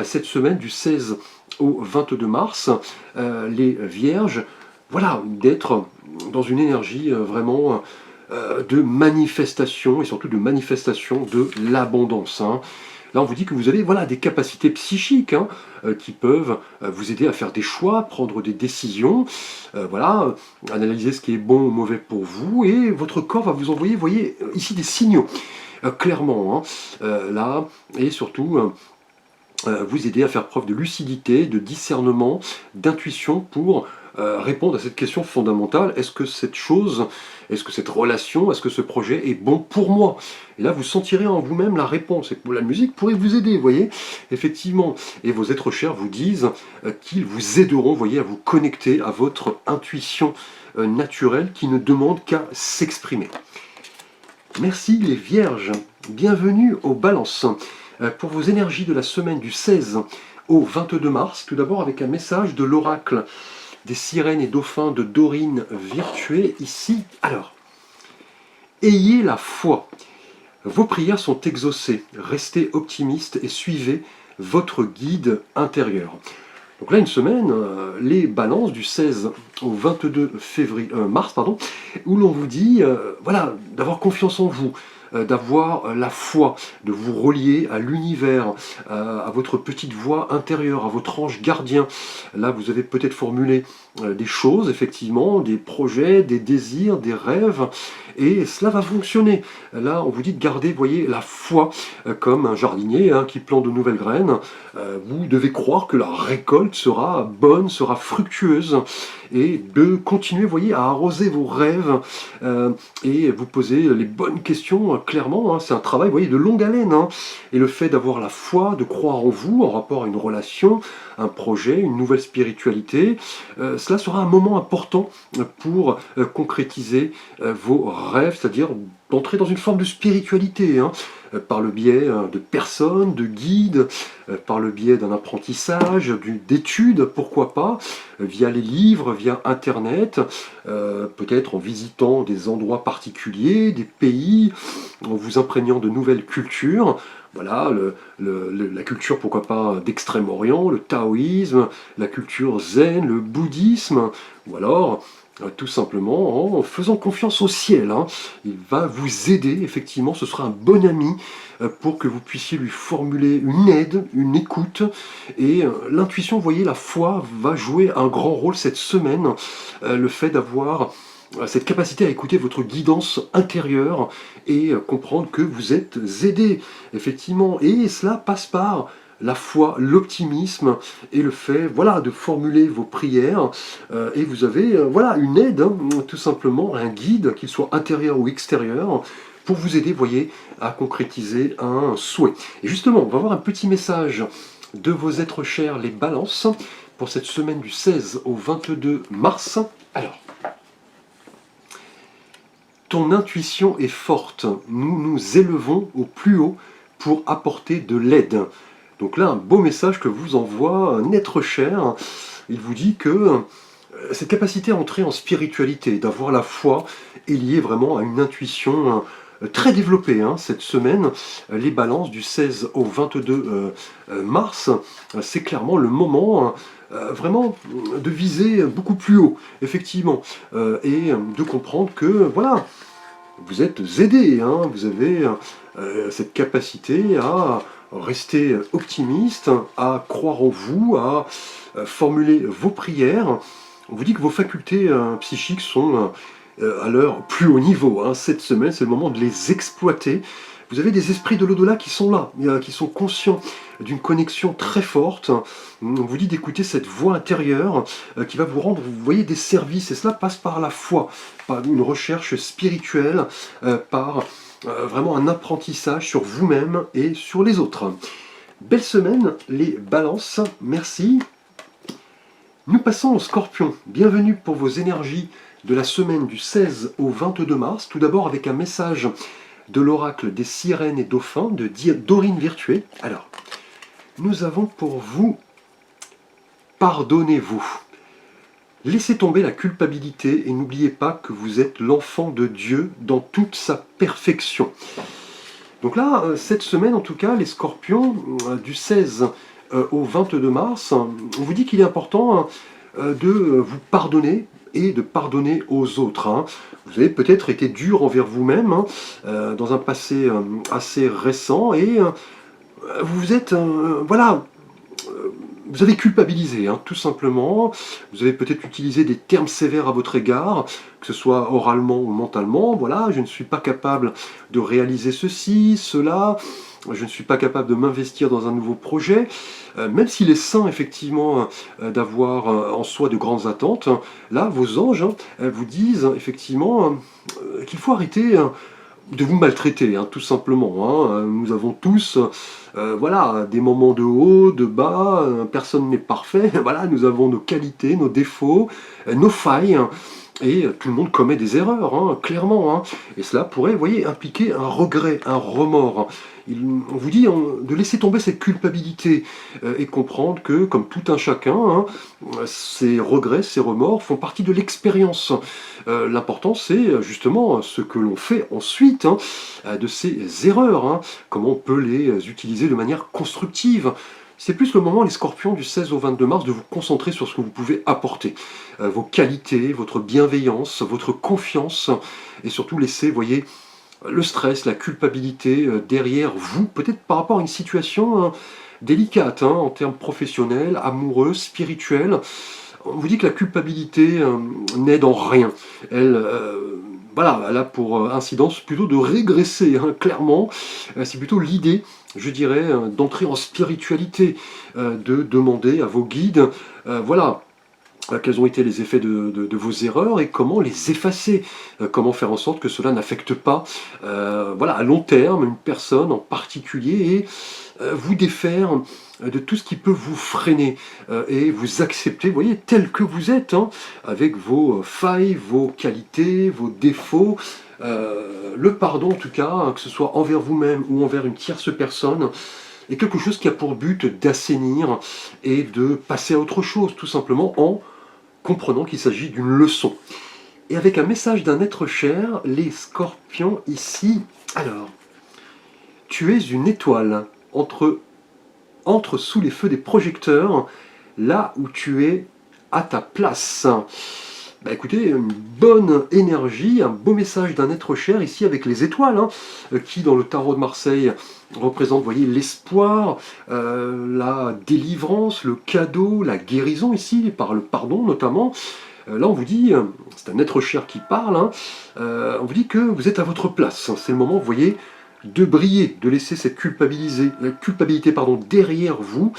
cette semaine du 16 au 22 mars, les Vierges, voilà, d'être dans une énergie vraiment de manifestation et surtout de manifestation de l'abondance. Hein. Là, on vous dit que vous avez voilà, des capacités psychiques qui peuvent vous aider à faire des choix, prendre des décisions, voilà, analyser ce qui est bon ou mauvais pour vous, et votre corps va vous envoyer, vous voyez, ici des signaux, clairement, là, et surtout vous aider à faire preuve de lucidité, de discernement, d'intuition pour répondre à cette question fondamentale, est-ce que cette chose, est-ce que cette relation, est-ce que ce projet est bon pour moi? Et là, vous sentirez en vous-même la réponse, et la musique pourrait vous aider, vous voyez, effectivement. Et vos êtres chers vous disent qu'ils vous aideront, vous voyez, à vous connecter à votre intuition naturelle qui ne demande qu'à s'exprimer. Merci les Vierges, bienvenue aux Balances. Pour vos énergies de la semaine du 16 au 22 mars, tout d'abord avec un message de l'oracle des sirènes et dauphins de Dorine Virtuée ici. Alors, ayez la foi. Vos prières sont exaucées. Restez optimiste et suivez votre guide intérieur. Donc là, une semaine, les balances du 16 au 22 mars, où l'on vous dit voilà, d'avoir confiance en vous, d'avoir la foi, de vous relier à l'univers, à votre petite voix intérieure, à votre ange gardien. Là, vous avez peut-être formulé des choses, effectivement, des projets, des désirs, des rêves, et cela va fonctionner. Là, on vous dit de garder, vous voyez, la foi, comme un jardinier qui plante de nouvelles graines. Vous devez croire que la récolte sera bonne, sera fructueuse, et de continuer, vous voyez, à arroser vos rêves, et vous poser les bonnes questions, clairement. C'est un travail, vous voyez, de longue haleine. Et le fait d'avoir la foi, de croire en vous, en rapport à une relation, un projet, une nouvelle spiritualité, cela sera un moment important pour concrétiser vos rêves, c'est-à-dire d'entrer dans une forme de spiritualité, par le biais de personnes, de guides, par le biais d'un apprentissage, d'études, pourquoi pas, via les livres, via Internet, peut-être en visitant des endroits particuliers, des pays, en vous imprégnant de nouvelles cultures. Voilà, la culture, pourquoi pas, d'Extrême-Orient, le taoïsme, la culture zen, le bouddhisme, ou alors tout simplement en faisant confiance au ciel. Il va vous aider, effectivement, ce sera un bon ami pour que vous puissiez lui formuler une aide, une écoute. Et l'intuition, vous voyez, la foi va jouer un grand rôle cette semaine. Le fait d'avoir cette capacité à écouter votre guidance intérieure et comprendre que vous êtes aidé, effectivement. Et cela passe par la foi, l'optimisme et le fait, voilà, de formuler vos prières. Et vous avez, voilà, une aide, tout simplement, un guide, qu'il soit intérieur ou extérieur, pour vous aider, vous voyez, à concrétiser un souhait. Et justement, on va voir un petit message de vos êtres chers, les balances, pour cette semaine du 16 au 22 mars. Alors, ton intuition est forte. Nous nous élevons au plus haut pour apporter de l'aide. Donc là, un beau message que vous envoie un être cher. Il vous dit que cette capacité à entrer en spiritualité, d'avoir la foi, est liée vraiment à une intuition très développée. Cette semaine, les balances du 16 au 22 mars, c'est clairement le moment vraiment de viser beaucoup plus haut, effectivement, et de comprendre que, voilà, vous êtes aidé, vous avez cette capacité à rester optimiste, à croire en vous, à formuler vos prières. On vous dit que vos facultés psychiques sont à leur plus haut niveau. Cette semaine, c'est le moment de les exploiter. vous avez des esprits de l'au-delà qui sont là, qui sont conscients d'une connexion très forte. On vous dit d'écouter cette voix intérieure qui va vous rendre, vous voyez, des services. Et cela passe par la foi, par une recherche spirituelle, par vraiment un apprentissage sur vous-même et sur les autres. Belle semaine, les balances. Merci. Nous passons au Scorpion. Bienvenue pour vos énergies de la semaine du 16 au 22 mars. Tout d'abord avec un message de l'oracle des sirènes et dauphins de Dorine Virtué. Alors, nous avons pour vous « Pardonnez-vous ». Laissez tomber la culpabilité et n'oubliez pas que vous êtes l'enfant de Dieu dans toute sa perfection. Donc là, cette semaine en tout cas, les Scorpions, du 16 au 22 mars, on vous dit qu'il est important de vous pardonner et de pardonner aux autres. Vous avez peut-être été dur envers vous-même dans un passé assez récent et vous êtes, voilà, vous avez culpabilisé, tout simplement. Vous avez peut-être utilisé des termes sévères à votre égard, que ce soit oralement ou mentalement. Voilà, je ne suis pas capable de réaliser ceci, cela. Je ne suis pas capable de m'investir dans un nouveau projet. Même s'il est sain, effectivement, d'avoir en soi de grandes attentes, là, vos anges vous disent, effectivement, qu'il faut arrêter de vous maltraiter, tout simplement. Nous avons tous voilà, des moments de haut, de bas, personne n'est parfait. Voilà, nous avons nos qualités, nos défauts, nos failles. Et tout le monde commet des erreurs, clairement. Et cela pourrait, vous voyez, impliquer un regret, un remords. On vous dit de laisser tomber cette culpabilité et comprendre que, comme tout un chacun, ces regrets, ces remords font partie de l'expérience. L'important, c'est justement ce que l'on fait ensuite de ces erreurs, comment on peut les utiliser de manière constructive. C'est plus le moment, les Scorpions, du 16 au 22 mars, de vous concentrer sur ce que vous pouvez apporter. Vos qualités, votre bienveillance, votre confiance, et surtout laisser, voyez, le stress, la culpabilité derrière vous, peut-être par rapport à une situation délicate, en termes professionnels, amoureux, spirituels. On vous dit que la culpabilité n'aide en rien. Elle a pour incidence plutôt de régresser, clairement. C'est plutôt l'idée, je dirais, d'entrer en spiritualité, de demander à vos guides, quels ont été les effets de vos erreurs et comment les effacer, comment faire en sorte que cela n'affecte pas à long terme une personne en particulier et vous défaire de tout ce qui peut vous freiner et vous accepter, vous voyez, tel que vous êtes, avec vos failles, vos qualités, vos défauts, le pardon en tout cas, que ce soit envers vous-même ou envers une tierce personne, est quelque chose qui a pour but d'assainir et de passer à autre chose, tout simplement en comprenant qu'il s'agit d'une leçon. Et avec un message d'un être cher, les Scorpions ici. Alors, tu es une étoile, entre sous les feux des projecteurs, là où tu es à ta place. Écoutez, une bonne énergie, un beau message d'un être cher ici avec les étoiles, qui dans le tarot de Marseille représente, voyez, l'espoir, la délivrance, le cadeau, la guérison ici, par le pardon notamment. Là on vous dit, c'est un être cher qui parle, on vous dit que vous êtes à votre place. C'est le moment, vous voyez, de briller, de laisser cette culpabilité derrière vous.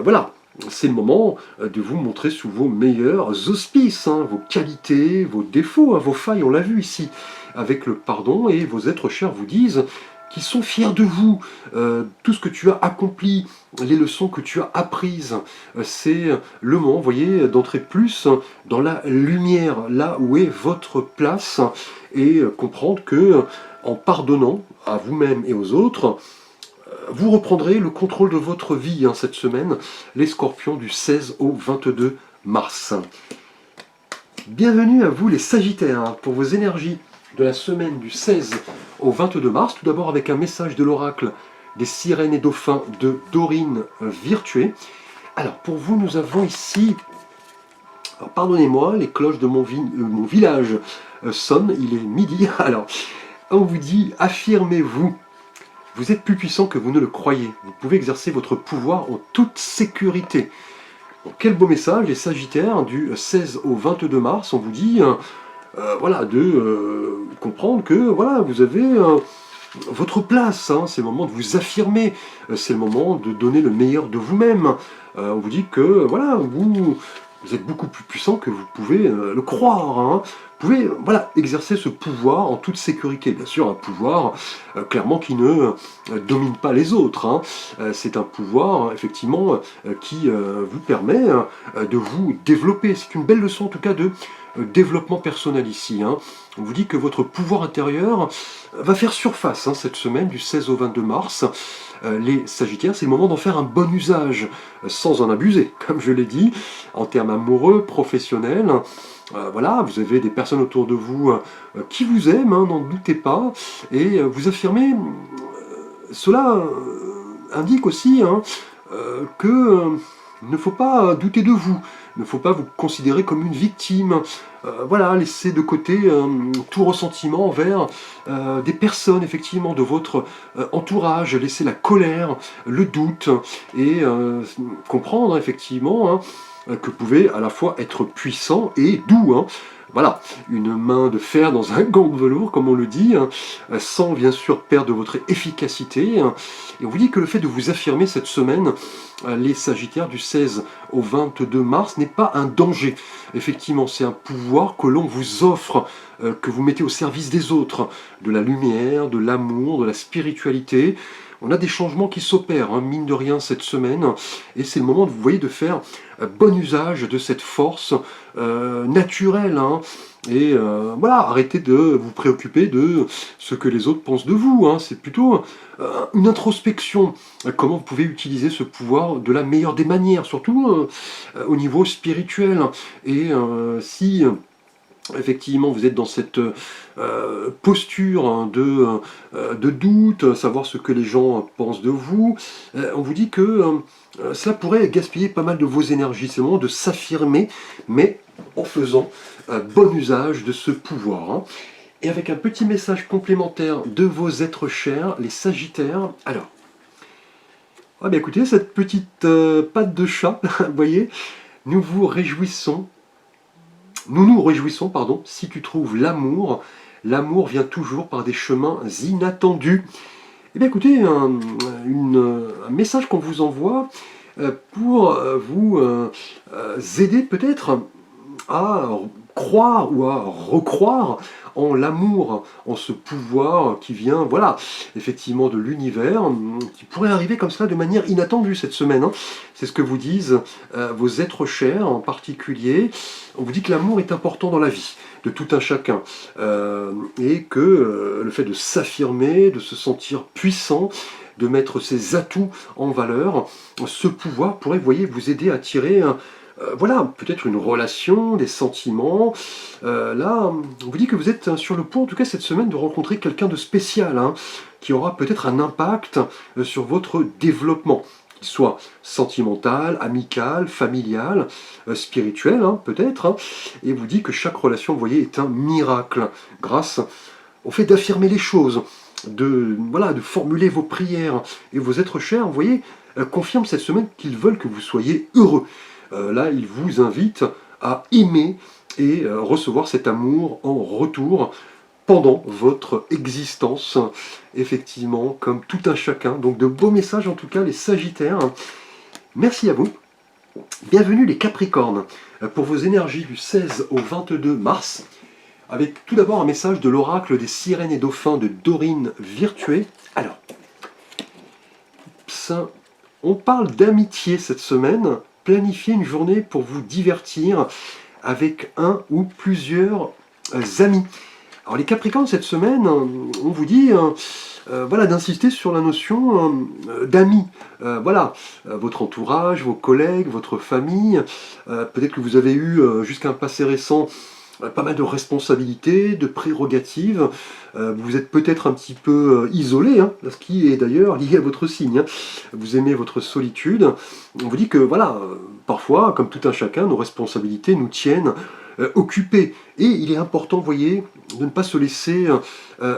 Voilà. C'est le moment de vous montrer sous vos meilleurs auspices, vos qualités, vos défauts, vos failles, on l'a vu ici, avec le pardon, et vos êtres chers vous disent qu'ils sont fiers de vous, tout ce que tu as accompli, les leçons que tu as apprises, c'est le moment, vous voyez, d'entrer plus dans la lumière, là où est votre place, et comprendre que, en pardonnant à vous-même et aux autres, vous reprendrez le contrôle de votre vie cette semaine, les Scorpions du 16 au 22 mars. Bienvenue à vous les Sagittaires pour vos énergies de la semaine du 16 au 22 mars. Tout d'abord avec un message de l'oracle des sirènes et dauphins de Dorine Virtué. Alors pour vous, nous avons ici, pardonnez-moi, les cloches de mon village sonnent, il est midi. Alors on vous dit, affirmez-vous. Vous êtes plus puissant que vous ne le croyez. Vous pouvez exercer votre pouvoir en toute sécurité. Donc, quel beau message, les Sagittaires, du 16 au 22 mars. On vous dit de comprendre que vous avez votre place, hein, c'est le moment de vous affirmer, c'est le moment de donner le meilleur de vous-même. On vous dit que voilà, vous êtes beaucoup plus puissant que vous pouvez le croire, hein. Vous pouvez voilà, exercer ce pouvoir en toute sécurité. Bien sûr, un pouvoir clairement qui ne domine pas les autres, hein. C'est un pouvoir effectivement qui vous permet de vous développer. C'est une belle leçon en tout cas de développement personnel ici, hein. On vous dit que votre pouvoir intérieur va faire surface hein, cette semaine du 16 au 22 mars. Les Sagittaires, c'est le moment d'en faire un bon usage, sans en abuser, comme je l'ai dit, en termes amoureux, professionnels. Voilà, vous avez des personnes autour de vous qui vous aiment, hein, n'en doutez pas, et vous affirmez, cela indique aussi hein, que ne faut pas douter de vous, il ne faut pas vous considérer comme une victime. Voilà, laissez de côté tout ressentiment envers des personnes, effectivement, de votre entourage, laissez la colère, le doute, et comprendre, effectivement, hein, que vous pouvez à la fois être puissant et doux, hein. Voilà, une main de fer dans un gant de velours, comme on le dit, hein, sans bien sûr perdre votre efficacité. Hein. Et on vous dit que le fait de vous affirmer cette semaine, les Sagittaires du 16 au 22 mars, n'est pas un danger. Effectivement, c'est un pouvoir que l'on vous offre, que vous mettez au service des autres, de la lumière, de l'amour, de la spiritualité. On a des changements qui s'opèrent, hein, mine de rien, cette semaine, et c'est le moment, vous voyez, de faire bon usage de cette force naturelle, hein, et voilà, arrêtez de vous préoccuper de ce que les autres pensent de vous, hein. C'est plutôt une introspection, comment vous pouvez utiliser ce pouvoir de la meilleure des manières, surtout au niveau spirituel, et si effectivement vous êtes dans cette posture hein, de doute, savoir ce que les gens pensent de vous, on vous dit que cela pourrait gaspiller pas mal de vos énergies. C'est le moment de s'affirmer, mais en faisant bon usage de ce pouvoir, hein. Et avec un petit message complémentaire de vos êtres chers, les Sagittaires. Alors, ah bien écoutez, cette petite patte de chat, vous voyez, nous nous réjouissons, pardon, si tu trouves l'amour. L'amour vient toujours par des chemins inattendus. Eh bien écoutez, un message qu'on vous envoie pour vous aider peut-être à croire ou à recroire en l'amour, en ce pouvoir qui vient, voilà, effectivement de l'univers, qui pourrait arriver comme cela de manière inattendue cette semaine, hein. C'est ce que vous disent vos êtres chers en particulier. On vous dit que l'amour est important dans la vie de tout un chacun, et que le fait de s'affirmer, de se sentir puissant, de mettre ses atouts en valeur, ce pouvoir pourrait, vous voyez, vous aider à tirer voilà, peut-être une relation, des sentiments. Là, on vous dit que vous êtes sur le point, en tout cas cette semaine, de rencontrer quelqu'un de spécial, hein, qui aura peut-être un impact sur votre développement, qu'il soit sentimental, amical, familial, spirituel, hein, peut-être. Hein, et vous dit que chaque relation, vous voyez, est un miracle, grâce au fait d'affirmer les choses, voilà, de formuler vos prières. Et vos êtres chers, vous voyez, confirment cette semaine qu'ils veulent que vous soyez heureux. Là, il vous invite à aimer et recevoir cet amour en retour pendant votre existence, effectivement, comme tout un chacun. Donc de beaux messages en tout cas, les Sagittaires. Merci à vous. Bienvenue les Capricornes, pour vos énergies du 16 au 22 mars, avec tout d'abord un message de l'oracle des sirènes et dauphins de Dorine Virtué. Alors, on parle d'amitié cette semaine. Planifiez une journée pour vous divertir avec un ou plusieurs amis. Alors les Capricornes, cette semaine, on vous dit voilà, d'insister sur la notion d'amis. Voilà, votre entourage, vos collègues, votre famille. Peut-être que vous avez eu, jusqu'à un passé récent, pas mal de responsabilités, de prérogatives. Vous êtes peut-être un petit peu isolé, hein, ce qui est d'ailleurs lié à votre signe. Hein. Vous aimez votre solitude. On vous dit que voilà, parfois, comme tout un chacun, nos responsabilités nous tiennent occupés. Et il est important, vous voyez, de ne pas se laisser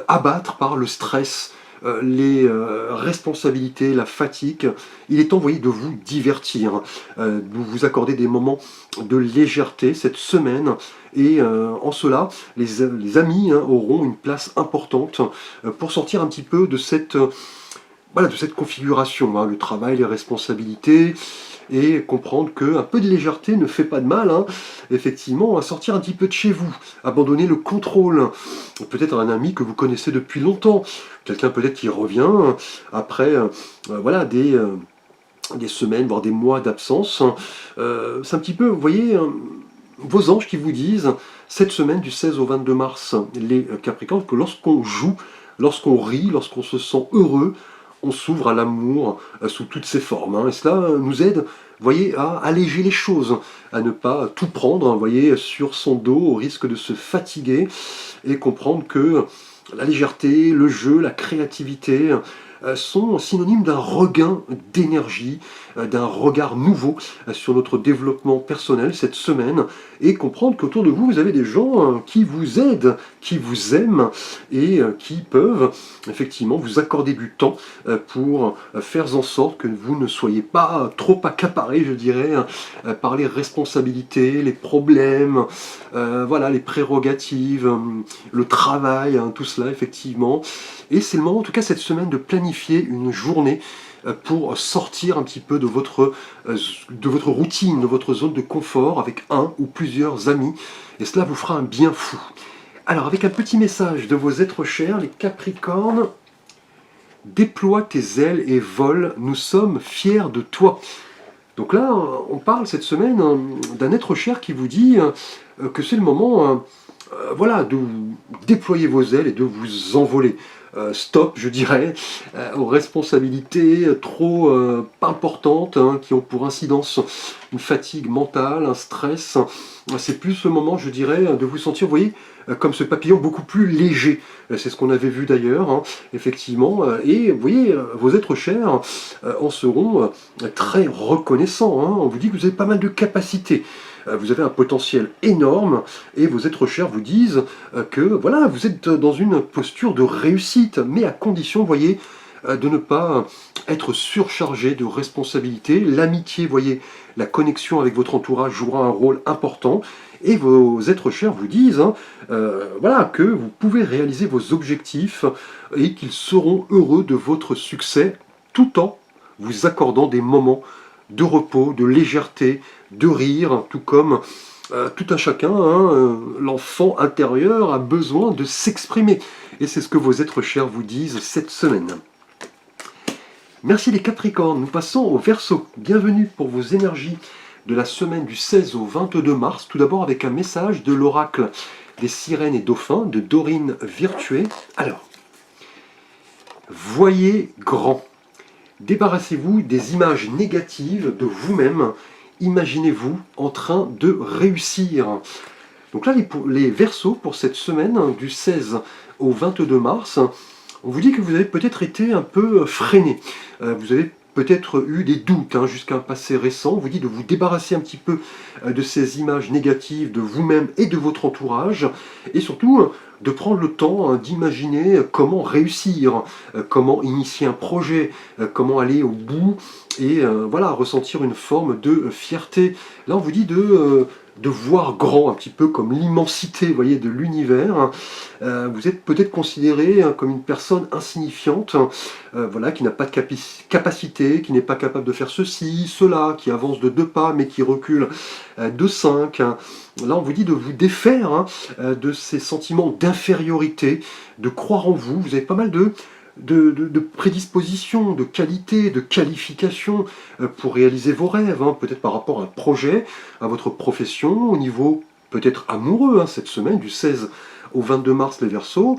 abattre par le stress les responsabilités, la fatigue. Il est temps, vous voyez, de vous divertir, de vous accorder des moments de légèreté cette semaine. Et en cela, les amis auront une place importante pour sortir un petit peu de voilà, de cette configuration, le travail, les responsabilités, et comprendre qu'un peu de légèreté ne fait pas de mal, effectivement, à sortir un petit peu de chez vous, abandonner le contrôle, peut-être un ami que vous connaissez depuis longtemps, quelqu'un peut-être qui revient après voilà, des semaines, voire des mois d'absence. C'est un petit peu, vous voyez, vos anges qui vous disent, cette semaine du 16 au 22 mars, les Capricornes, que lorsqu'on joue, lorsqu'on rit, lorsqu'on se sent heureux, on s'ouvre à l'amour sous toutes ses formes. Et cela nous aide, vous voyez, à alléger les choses, à ne pas tout prendre, vous voyez, sur son dos, au risque de se fatiguer, et comprendre que la légèreté, le jeu, la créativité sont synonymes d'un regain d'énergie, d'un regard nouveau sur notre développement personnel cette semaine, et comprendre qu'autour de vous, vous avez des gens qui vous aident, qui vous aiment, et qui peuvent effectivement vous accorder du temps pour faire en sorte que vous ne soyez pas trop accaparé, je dirais, par les responsabilités, les problèmes, voilà, les prérogatives, le travail, tout cela effectivement. Et c'est le moment, en tout cas cette semaine, de planifier une journée pour sortir un petit peu de votre routine, de votre zone de confort avec un ou plusieurs amis. Et cela vous fera un bien fou. Alors, avec un petit message de vos êtres chers, les Capricornes, déploie tes ailes et vole, nous sommes fiers de toi. Donc là, on parle cette semaine d'un être cher qui vous dit que c'est le moment voilà, de déployer vos ailes et de vous envoler. Stop, je dirais, aux responsabilités trop importantes qui ont pour incidence une fatigue mentale, un stress. C'est plus le moment, je dirais, de vous sentir, vous voyez, comme ce papillon beaucoup plus léger. C'est ce qu'on avait vu d'ailleurs, effectivement. Et vous voyez, vos êtres chers en seront très reconnaissants. On vous dit que vous avez pas mal de capacités. Vous avez un potentiel énorme et vos êtres chers vous disent que voilà, vous êtes dans une posture de réussite, mais à condition, vous voyez, de ne pas être surchargé de responsabilités. L'amitié, vous voyez, la connexion avec votre entourage jouera un rôle important. Et vos êtres chers vous disent voilà, que vous pouvez réaliser vos objectifs et qu'ils seront heureux de votre succès tout en vous accordant des moments de repos, de légèreté, de rire, tout comme tout un chacun, l'enfant intérieur a besoin de s'exprimer. Et c'est ce que vos êtres chers vous disent cette semaine. Merci les Capricornes, nous passons au Verseau. Bienvenue pour vos énergies de la semaine du 16 au 22 mars. Tout d'abord avec un message de l'oracle des sirènes et dauphins de Dorine Virtué. Alors, voyez grand. Débarrassez-vous des images négatives de vous-même. Imaginez-vous en train de réussir. Donc là, les Verseaux, pour cette semaine du 16 au 22 mars, on vous dit que vous avez peut-être été un peu freiné. Vous avez peut-être eu des doutes jusqu'à un passé récent. On vous dit de vous débarrasser un petit peu de ces images négatives de vous-même et de votre entourage. Et surtout, de prendre le temps d'imaginer comment réussir, comment initier un projet, comment aller au bout et voilà, ressentir une forme de fierté. Là, on vous dit de voir grand, un petit peu comme l'immensité, vous voyez, de l'univers. Vous êtes peut-être considéré comme une personne insignifiante, voilà, qui n'a pas de capacité, qui n'est pas capable de faire ceci, cela, qui avance de 2 pas, mais qui recule de 5. Là, on vous dit de vous défaire de ces sentiments d'infériorité, de croire en vous. Vous avez pas mal de prédisposition, de qualité, de qualification pour réaliser vos rêves, peut-être par rapport à un projet, à votre profession, au niveau peut-être amoureux, cette semaine du 16 au 22 mars les Verseaux.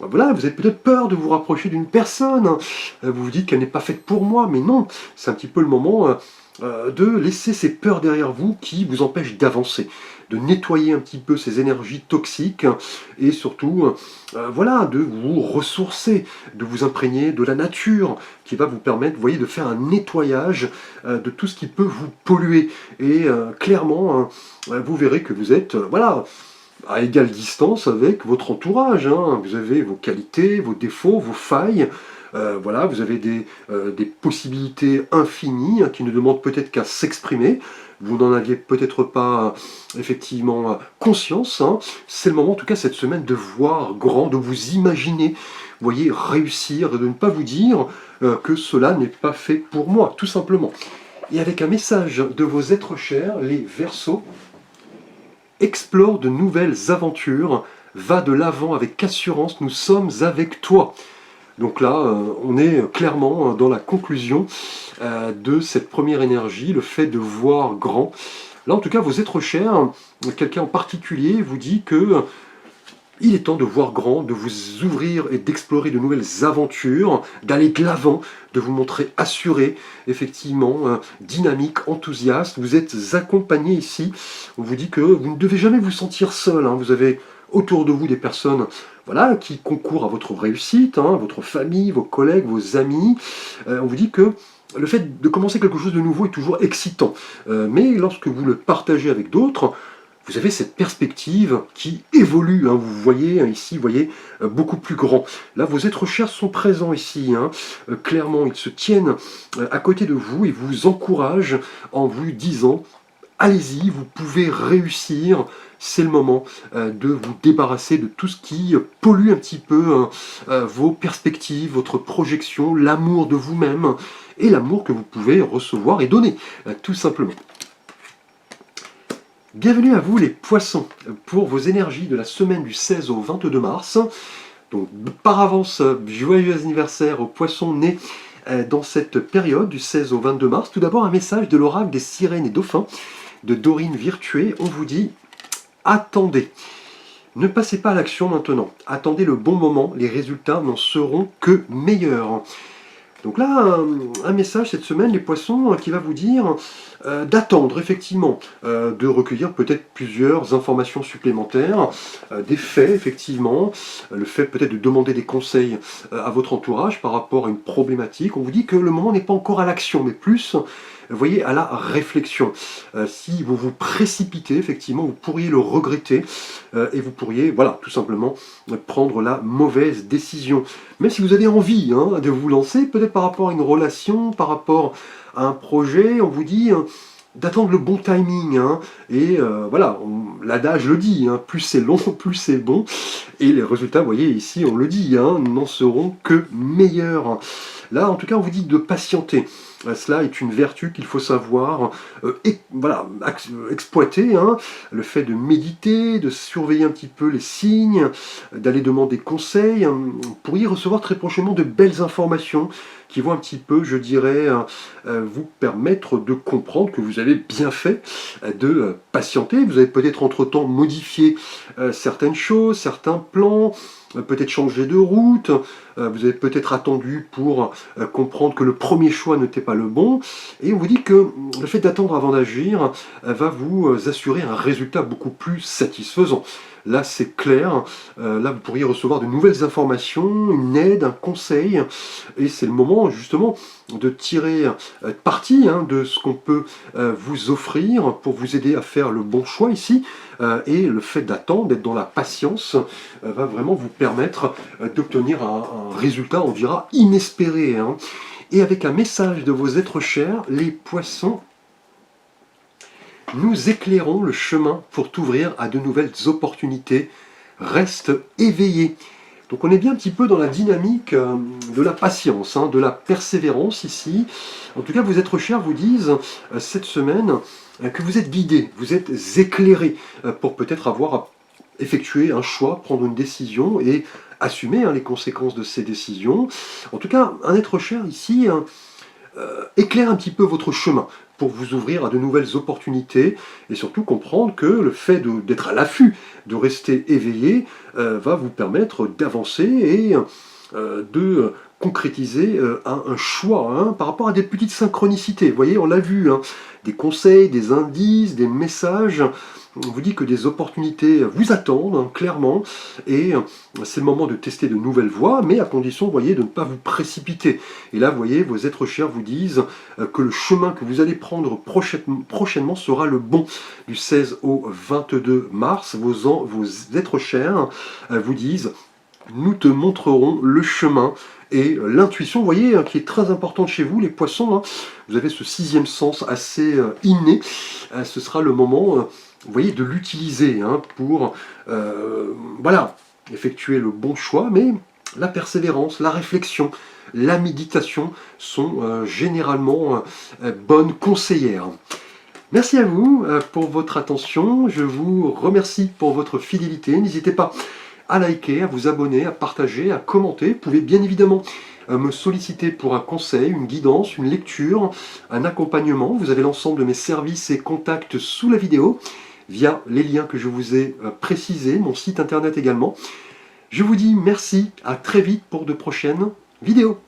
Voilà, vous avez peut-être peur de vous rapprocher d'une personne, vous vous dites qu'elle n'est pas faite pour moi, mais non, c'est un petit peu le moment de laisser ces peurs derrière vous qui vous empêchent d'avancer, de nettoyer un petit peu ces énergies toxiques et surtout voilà, de vous ressourcer, de vous imprégner de la nature qui va vous permettre, vous voyez, de faire un nettoyage de tout ce qui peut vous polluer. Et clairement, vous verrez que vous êtes voilà, à égale distance avec votre entourage. Vous avez vos qualités, vos défauts, vos failles. Voilà, vous avez des possibilités infinies, hein, qui ne demandent peut-être qu'à s'exprimer. Vous n'en aviez peut-être pas effectivement conscience, hein. C'est le moment en tout cas cette semaine de voir grand, de vous imaginer, vous voyez, réussir, et de ne pas vous dire que cela n'est pas fait pour moi, tout simplement. Et avec un message de vos êtres chers, les Verseaux: explore de nouvelles aventures, va de l'avant avec assurance, nous sommes avec toi. Donc là, on est clairement dans la conclusion de cette première énergie, le fait de voir grand. Là, en tout cas, vos êtres chers, quelqu'un en particulier vous dit que il est temps de voir grand, de vous ouvrir et d'explorer de nouvelles aventures, d'aller de l'avant, de vous montrer assuré, effectivement, dynamique, enthousiaste. Vous êtes accompagné ici. On vous dit que vous ne devez jamais vous sentir seul, hein. Vous avez autour de vous des personnes, voilà, qui concourent à votre réussite, hein, votre famille, vos collègues, vos amis. On vous dit que le fait de commencer quelque chose de nouveau est toujours excitant. Mais lorsque vous le partagez avec d'autres, vous avez cette perspective qui évolue, hein. Vous voyez, hein, ici, vous voyez, beaucoup plus grand. Là, vos êtres chers sont présents ici, hein. Clairement, ils se tiennent à côté de vous et vous encouragent en vous disant: allez-y, vous pouvez réussir, c'est le moment de vous débarrasser de tout ce qui pollue un petit peu vos perspectives, votre projection, l'amour de vous-même et l'amour que vous pouvez recevoir et donner, tout simplement. Bienvenue à vous les poissons, pour vos énergies de la semaine du 16 au 22 mars. Donc par avance, joyeux anniversaire aux poissons nés dans cette période du 16 au 22 mars. Tout d'abord, un message de l'oracle des sirènes et dauphins de Dorine Virtué. On vous dit: attendez. Ne passez pas à l'action maintenant. Attendez le bon moment, les résultats n'en seront que meilleurs. Donc là, un message cette semaine, les poissons, qui va vous dire d'attendre, effectivement, de recueillir peut-être plusieurs informations supplémentaires, des faits, effectivement, le fait peut-être de demander des conseils à votre entourage par rapport à une problématique. On vous dit que le moment n'est pas encore à l'action, mais plus, vous voyez, à la réflexion. Si vous vous précipitez, effectivement, vous pourriez le regretter et vous pourriez, voilà, tout simplement prendre la mauvaise décision. Même si vous avez envie, hein, de vous lancer, peut-être par rapport à une relation, par rapport à un projet, on vous dit d'attendre le bon timing, hein, et voilà, l'adage le dit, hein, plus c'est long, plus c'est bon, et les résultats, vous voyez, ici, on le dit, hein, n'en seront que meilleurs. Là, en tout cas, on vous dit de patienter. Cela est une vertu qu'il faut savoir voilà, exploiter, hein. Le fait de méditer, de surveiller un petit peu les signes, d'aller demander conseil. Vous pourriez recevoir très prochainement de belles informations qui vont un petit peu, je dirais, vous permettre de comprendre que vous avez bien fait de patienter. Vous avez peut-être entre-temps modifié certaines choses, certains plans, peut-être changer de route, vous avez peut-être attendu pour comprendre que le premier choix n'était pas le bon, et on vous dit que le fait d'attendre avant d'agir va vous assurer un résultat beaucoup plus satisfaisant. Là, c'est clair, là, vous pourriez recevoir de nouvelles informations, une aide, un conseil, et c'est le moment, justement, de tirer parti, hein, de ce qu'on peut vous offrir pour vous aider à faire le bon choix ici, et le fait d'attendre, d'être dans la patience, va vraiment vous permettre d'obtenir un résultat, on dira, inespéré, hein. Et avec un message de vos êtres chers, les poissons: nous éclairons le chemin pour t'ouvrir à de nouvelles opportunités. Reste éveillé. Donc on est bien un petit peu dans la dynamique de la patience, hein, de la persévérance ici. En tout cas, vos êtres chers vous disent cette semaine que vous êtes guidés, vous êtes éclairés pour peut-être avoir à effectuer un choix, prendre une décision et assumer, hein, les conséquences de ces décisions. En tout cas, un être cher ici éclaire un petit peu votre chemin pour vous ouvrir à de nouvelles opportunités et surtout comprendre que le fait d'être à l'affût, de rester éveillé, va vous permettre d'avancer et de concrétiser un choix, hein, par rapport à des petites synchronicités. Vous voyez, on l'a vu, hein, des conseils, des indices, des messages. On vous dit que des opportunités vous attendent, hein, clairement, et c'est le moment de tester de nouvelles voies, mais à condition, vous voyez, de ne pas vous précipiter. Et là, vous voyez, vos êtres chers vous disent que le chemin que vous allez prendre prochainement sera le bon. Du 16 au 22 mars, vos êtres chers vous disent: nous te montrerons le chemin et l'intuition, vous voyez, hein, qui est très importante chez vous, les poissons, hein. Vous avez ce sixième sens assez inné. Ce sera le moment, vous voyez, de l'utiliser hein, pour, voilà, effectuer le bon choix, mais la persévérance, la réflexion, la méditation sont généralement bonnes conseillères. Merci à vous pour votre attention, je vous remercie pour votre fidélité. N'hésitez pas à liker, à vous abonner, à partager, à commenter. Vous pouvez bien évidemment me solliciter pour un conseil, une guidance, une lecture, un accompagnement. Vous avez l'ensemble de mes services et contacts sous la vidéo, via les liens que je vous ai précisés, mon site internet également. Je vous dis merci, à très vite pour de prochaines vidéos.